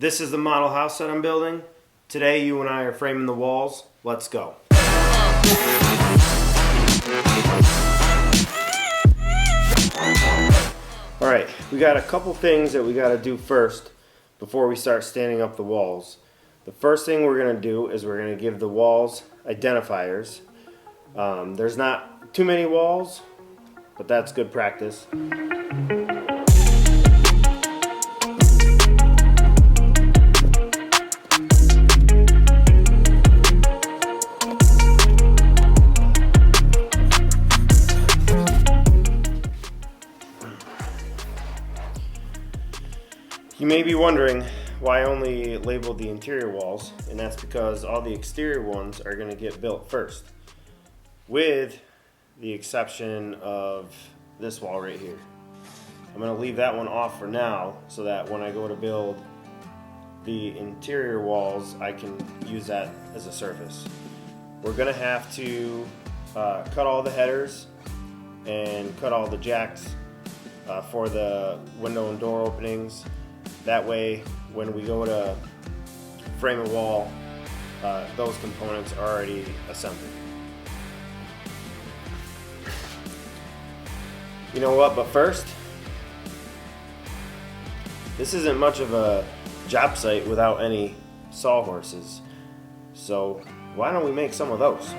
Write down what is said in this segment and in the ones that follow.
This is the model house that I'm building. Today you and I are framing the walls. Let's go. Alright, we got a couple things that we got to do first before we start standing up the walls. The first thing we're going to do is we're going to give the walls identifiers. There's not too many walls, but that's good practice. You may be wondering why I only labeled the interior walls, and that's because all the exterior ones are going to get built first, with the exception of this wall right here. I'm going to leave that one off for now so that when I go to build the interior walls I can use that as a surface. We're going to have to cut all the headers and cut all the jacks for the window and door openings. That way, when we go to frame a wall, those components are already assembled. You know what, but first, this isn't much of a job site without any sawhorses. So why don't we make some of those?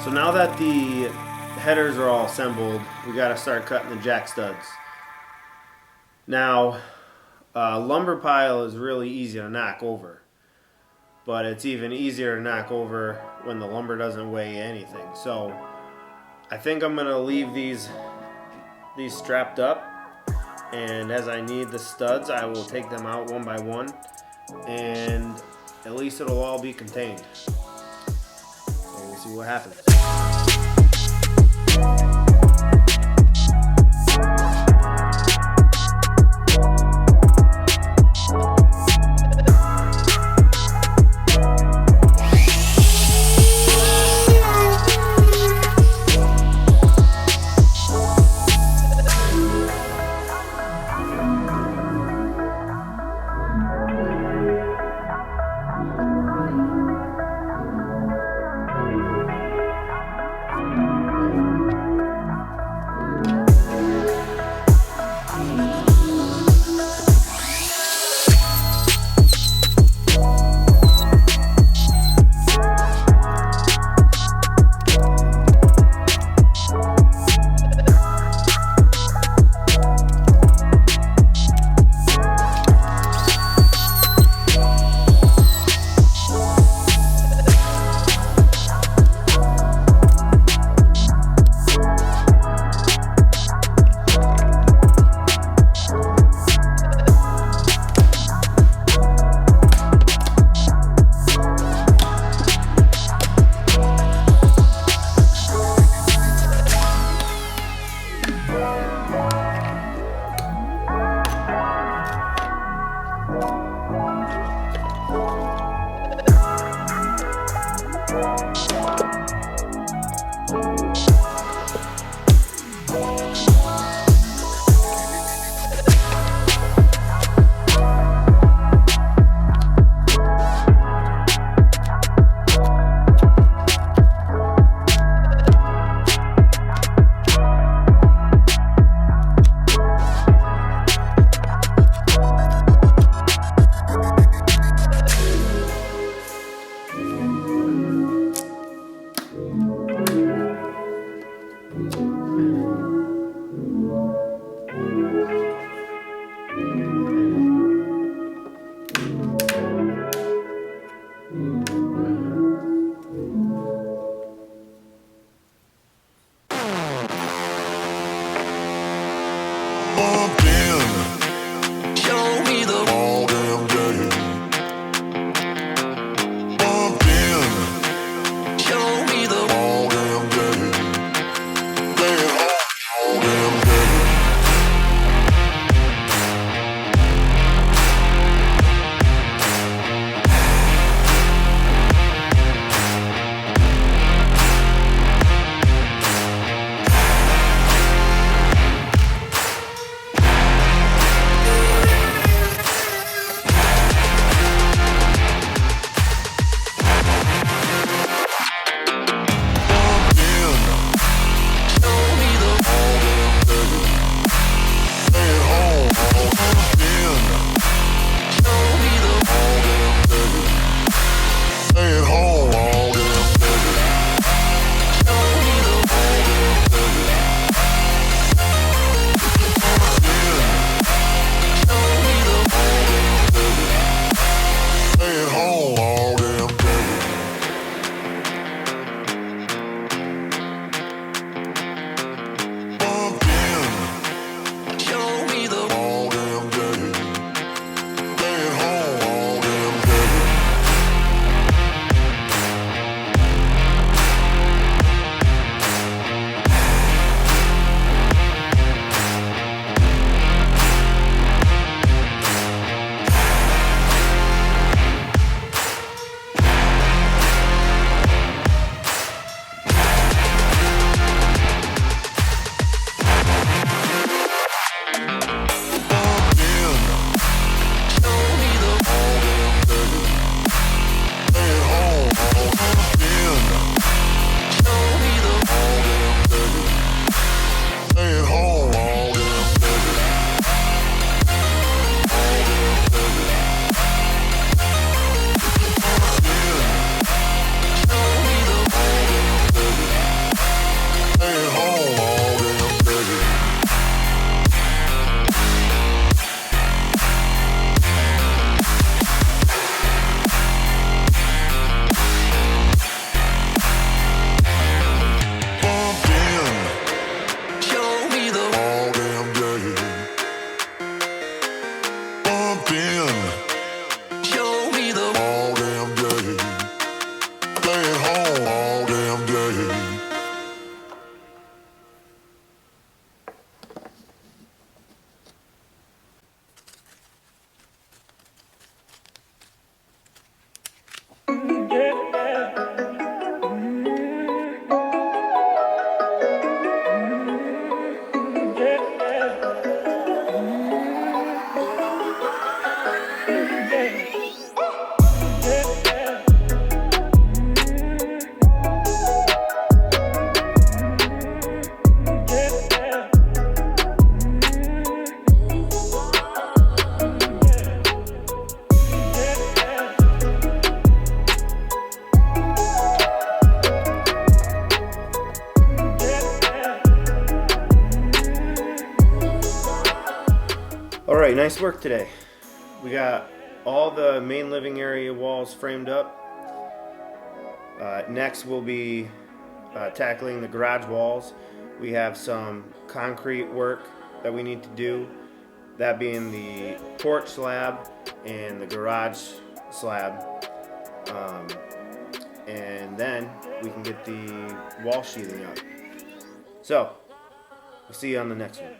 So now that the headers are all assembled, we got to start cutting the jack studs. Now, lumber pile is really easy to knock over, but it's even easier to knock over when the lumber doesn't weigh anything. So I think I'm gonna leave these strapped up, and as I need the studs, I will take them out one by one, and at least it'll all be contained. So we'll see what happens. Alright, nice work today. We got all the main living area walls framed up. Next we'll be tackling the garage walls. We have some concrete work that we need to do, that being the porch slab and the garage slab. And then we can get the wall sheathing up. So, we'll see you on the next one.